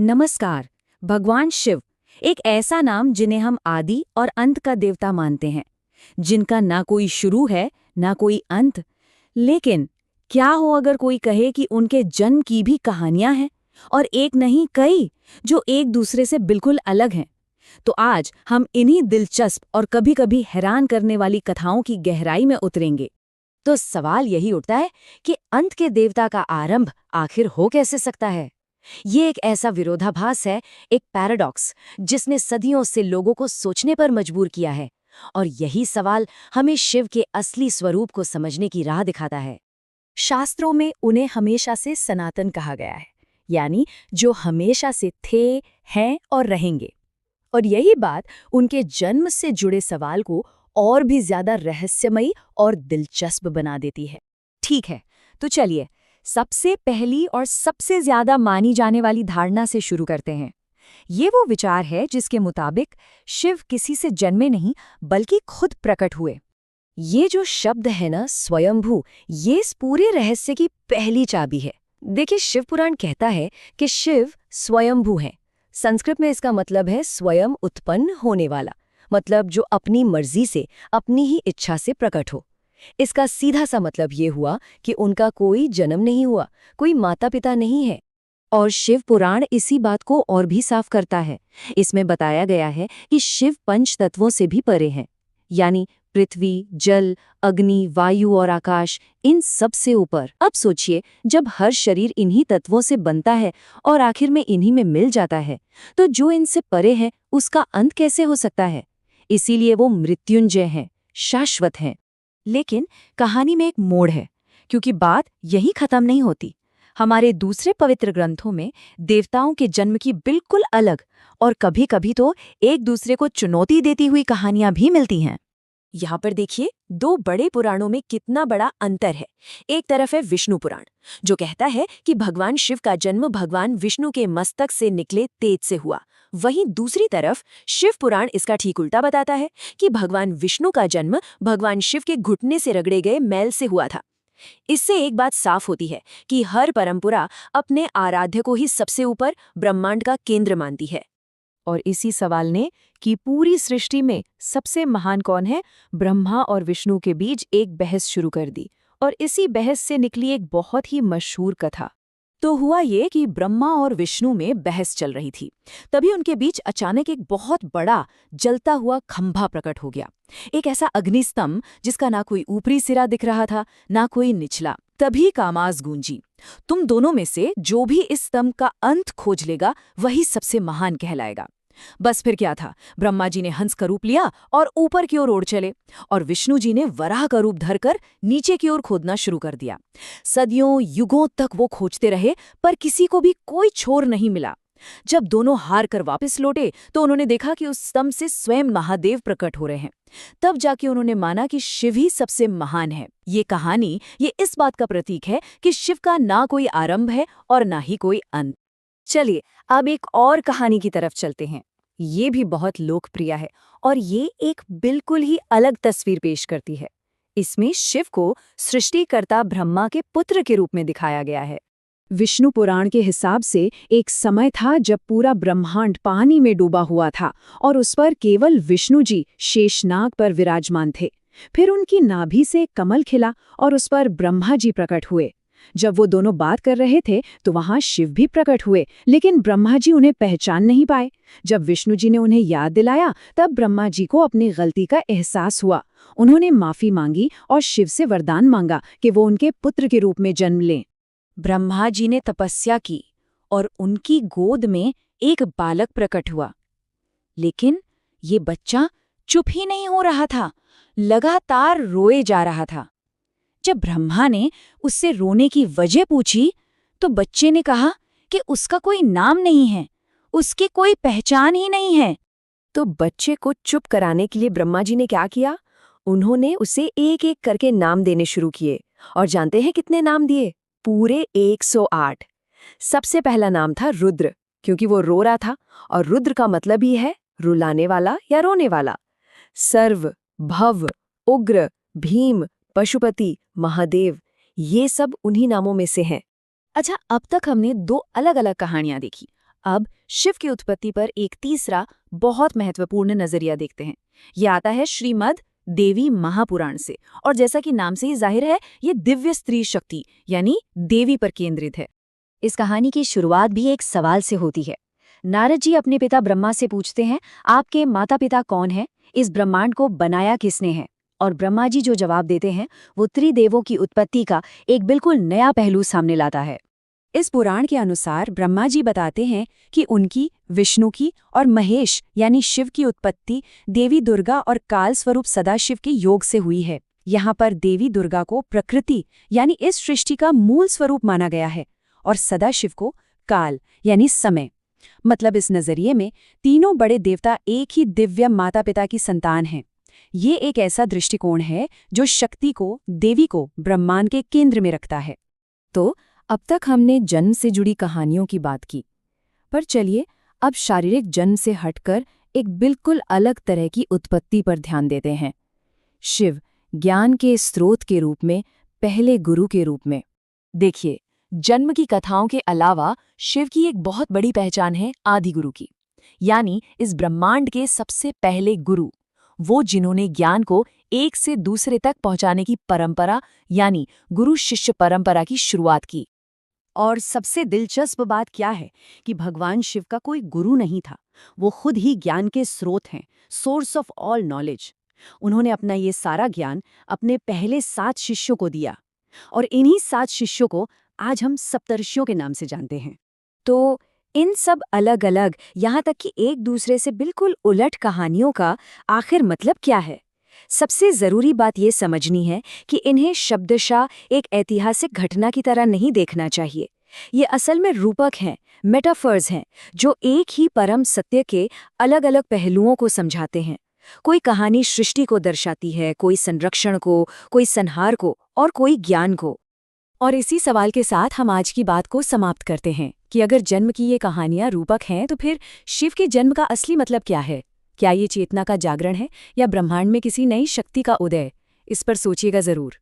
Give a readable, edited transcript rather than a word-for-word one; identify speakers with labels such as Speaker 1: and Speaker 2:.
Speaker 1: नमस्कार। भगवान शिव एक ऐसा नाम जिन्हें हम आदि और अंत का देवता मानते हैं, जिनका ना कोई शुरू है ना कोई अंत। लेकिन क्या हो अगर कोई कहे कि उनके जन्म की भी कहानियां हैं, और एक नहीं कई, जो एक दूसरे से बिल्कुल अलग हैं। तो आज हम इन्हीं दिलचस्प और कभी-कभी हैरान करने वाली कथाओं की गहराई में उतरेंगे। तो सवाल यही उठता है कि अंत के देवता का आरंभ आखिर हो कैसे सकता है। ये एक ऐसा विरोधाभास है, एक पैराडॉक्स, जिसने सदियों से लोगों को सोचने पर मजबूर किया है। और यही सवाल हमें शिव के असली स्वरूप को समझने की राह दिखाता है। शास्त्रों में उन्हें हमेशा से सनातन कहा गया है, यानी जो हमेशा से थे, हैं और रहेंगे। और यही बात उनके जन्म से जुड़े सवाल को और भी ज्यादा रहस्यमयी और दिलचस्प बना देती है। ठीक है, तो चलिए सबसे पहली और सबसे ज्यादा मानी जाने वाली धारणा से शुरू करते हैं। ये वो विचार है जिसके मुताबिक शिव किसी से जन्मे नहीं, बल्कि खुद प्रकट हुए। ये जो शब्द है ना, स्वयंभू, ये इस पूरे रहस्य की पहली चाबी है। देखिए, शिव पुराण कहता है कि शिव स्वयंभू है। संस्कृत में इसका मतलब है स्वयं उत्पन्न होने वाला, मतलब जो अपनी मर्जी से, अपनी ही इच्छा से प्रकट हो। इसका सीधा सा मतलब ये हुआ कि उनका कोई जन्म नहीं हुआ, कोई माता पिता नहीं है। और शिव पुराण इसी बात को और भी साफ करता है। इसमें बताया गया है कि शिव पंच तत्वों से भी परे हैं, यानी पृथ्वी, जल, अग्नि, वायु और आकाश, इन सब से ऊपर। अब सोचिए, जब हर शरीर इन्हीं तत्वों से बनता है और आखिर में इन्हीं में मिल जाता है, तो जो इनसे परे है उसका अंत कैसे हो सकता है। इसीलिए वो मृत्युंजय हैं, शाश्वत हैं। लेकिन कहानी में एक मोड़ है, क्योंकि बात यही खत्म नहीं होती। हमारे दूसरे पवित्र ग्रंथों में देवताओं के जन्म की बिल्कुल अलग और कभी-कभी तो एक दूसरे को चुनौती देती हुई कहानियां भी मिलती हैं। यहाँ पर देखिए, दो बड़े पुराणों में कितना बड़ा अंतर है। एक तरफ है विष्णु पुराण, जो कहता है कि भगवान शिव का जन्म भगवान विष्णु के मस्तक से निकले तेज से हुआ। वहीं दूसरी तरफ शिव पुराण इसका ठीक उल्टा बताता है कि भगवान विष्णु का जन्म भगवान शिव के घुटने से रगड़े गए मैल से हुआ था। इससे एक बात साफ होती है कि हर परंपरा अपने आराध्य को ही सबसे ऊपर, ब्रह्मांड का केंद्र मानती है। और इसी सवाल ने कि पूरी सृष्टि में सबसे महान कौन है, ब्रह्मा और विष्णु के बीच एक बहस शुरू कर दी। और इसी बहस से निकली एक बहुत ही मशहूर कथा। तो हुआ ये कि ब्रह्मा और विष्णु में बहस चल रही थी। तभी उनके बीच अचानक एक बहुत बड़ा जलता हुआ खंभा प्रकट हो गया, एक ऐसा अग्निस्तंभ जिसका ना कोई ऊपरी सिरा दिख रहा था, ना कोई निचला। तभी कामाज गूंजी, तुम दोनों में से जो भी इस स्तंभ का अंत खोज लेगा वही सबसे महान कहलाएगा। बस फिर क्या था, ब्रह्मा जी ने हंस का रूप लिया और ऊपर की ओर उड़ चले, और विष्णु जी ने वराह का रूप धरकर नीचे की ओर खोदना शुरू कर दिया। सदियों युगों तक वो खोजते रहे, पर किसी को भी कोई छोर नहीं मिला। जब दोनों हार कर वापस लौटे तो उन्होंने देखा कि उस स्तंभ से स्वयं महादेव प्रकट हो रहे हैं। तब जाके उन्होंने माना कि शिव ही सबसे महान है। ये कहानी ये इस बात का प्रतीक है कि शिव का ना कोई आरंभ है और ना ही कोई अंत। चलिए अब एक और कहानी की तरफ चलते हैं। ये भी बहुत लोकप्रिय है और ये एक बिल्कुल ही अलग तस्वीर पेश करती है। इसमें शिव को सृष्टिकर्ता ब्रह्मा के पुत्र के रूप में दिखाया गया है। विष्णु पुराण के हिसाब से एक समय था जब पूरा ब्रह्मांड पानी में डूबा हुआ था और उस पर केवल विष्णु जी शेषनाग पर विराजमान थे। फिर उनकी नाभि से कमल खिला और उस पर ब्रह्मा जी प्रकट हुए। जब वो दोनों बात कर रहे थे तो वहां शिव भी प्रकट हुए, लेकिन ब्रह्मा जी उन्हें पहचान नहीं पाए। जब विष्णु जी ने उन्हें याद दिलाया तब ब्रह्मा जी को अपनी गलती का एहसास हुआ। उन्होंने माफी मांगी और शिव से वरदान मांगा कि वो उनके पुत्र के रूप में जन्म लें। ब्रह्मा जी ने तपस्या की और उनकी गोद में एक बालक प्रकट हुआ। लेकिन ये बच्चा चुप ही नहीं हो रहा था, लगातार रोए जा रहा था। जब ब्रह्मा ने उससे रोने की वजह पूछी तो बच्चे ने कहा कि उसका कोई नाम नहीं है, उसकी कोई पहचान ही नहीं है। तो बच्चे को चुप कराने के लिए ब्रह्मा जी ने क्या किया, उन्होंने उसे एक एक करके नाम देने शुरू किए। और जानते हैं कितने नाम दिए? पूरे 108। सबसे पहला नाम था रुद्र, क्योंकि वो रो रहा था और रुद्र का मतलब ही है रुलाने वाला या रोने वाला। सर्व, भव, उग्र, भीम, पशुपति, महादेव, ये सब उन्हीं नामों में से हैं। अच्छा, अब तक हमने दो अलग अलग कहानियां देखी।
Speaker 2: अब शिव की उत्पत्ति पर एक तीसरा बहुत महत्वपूर्ण नजरिया देखते हैं। ये आता है श्रीमद् देवी महापुराण से, और जैसा कि नाम से ही जाहिर है, ये दिव्य स्त्री शक्ति यानी देवी पर केंद्रित है।
Speaker 1: इस कहानी की शुरुआत भी एक सवाल से होती है। नारद जी अपने पिता ब्रह्मा से पूछते हैं, आपके माता पिता कौन हैं? इस ब्रह्मांड को बनाया किसने है? और ब्रह्मा जी जो जवाब देते हैं वो त्रिदेवों की उत्पत्ति का एक बिल्कुल नया पहलू सामने लाता है। इस पुराण के अनुसार ब्रह्मा जी बताते हैं कि उनकी, विष्णु की और महेश यानी शिव की उत्पत्ति देवी दुर्गा और काल स्वरूप सदाशिव के योग से हुई है। यहाँ पर देवी दुर्गा को प्रकृति यानी इस सृष्टि का मूल स्वरूप माना गया है और सदाशिव को काल यानी समय। मतलब इस नजरिए में तीनों बड़े देवता एक ही दिव्य माता पिता की संतान हैं। ये एक ऐसा दृष्टिकोण है जो शक्ति को, देवी को ब्रह्मांड के केंद्र में रखता है। तो अब तक हमने जन्म से जुड़ी कहानियों की बात की, पर चलिए अब शारीरिक जन्म से हटकर एक बिल्कुल अलग तरह की उत्पत्ति पर ध्यान देते हैं। शिव ज्ञान के स्रोत के रूप में, पहले गुरु के रूप में। देखिए, जन्म की कथाओं के अलावा शिव की एक बहुत बड़ी पहचान है आदि गुरु की, यानी इस ब्रह्मांड के सबसे पहले गुरु, वो जिन्होंने ज्ञान को एक से दूसरे तक पहुंचाने की परंपरा यानी गुरु शिष्य परंपरा की शुरुआत की। और सबसे दिलचस्प बात क्या है कि भगवान शिव का कोई गुरु नहीं था, वो खुद ही ज्ञान के स्रोत हैं, सोर्स ऑफ ऑल नॉलेज। उन्होंने अपना ये सारा ज्ञान अपने पहले 7 शिष्यों को दिया, और इन्हीं 7 शिष्यों को आज हम सप्तर्षियों के नाम से जानते हैं। तो इन सब अलग अलग, यहाँ तक कि एक दूसरे से बिल्कुल उलट कहानियों का आखिर मतलब क्या है? सबसे जरूरी बात ये समझनी है कि इन्हें शब्दशः एक ऐतिहासिक घटना की तरह नहीं देखना चाहिए। ये असल में रूपक हैं, मेटाफर्स हैं, जो एक ही परम सत्य के अलग अलग पहलुओं को समझाते हैं। कोई कहानी सृष्टि को दर्शाती है, कोई संरक्षण को, कोई संहार को और कोई ज्ञान को। और इसी सवाल के साथ हम आज की बात को समाप्त करते हैं कि अगर जन्म की ये कहानियां रूपक हैं तो फिर शिव के जन्म का असली मतलब क्या है? क्या ये चेतना का जागरण है या ब्रह्मांड में किसी नई शक्ति का उदय? इस पर सोचिएगा जरूर।